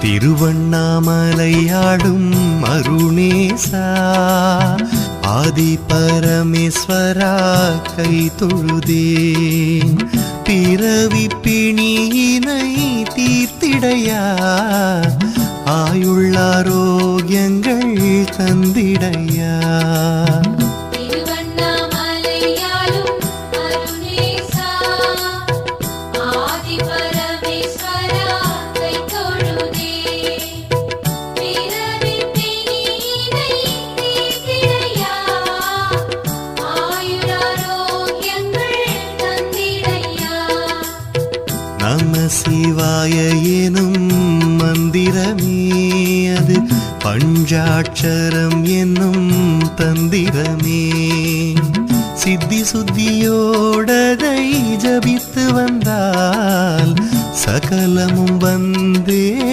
திருவண்ணாமலையாடும் அருணேசா ஆதி பரமேஸ்வரா கை தொழுதேன் பிறவி பிணியினை தீர்த்திடையா ஆயுள்ளாரோக்கியங்கள் தந்திடையா நம சிவாய எனும் மந்திரமே அது பஞ்சாட்சரம் என்னும் தந்திரமே சித்தி சுத்தியோடதை ஜபித்து வந்தால் சகலமும் வந்தே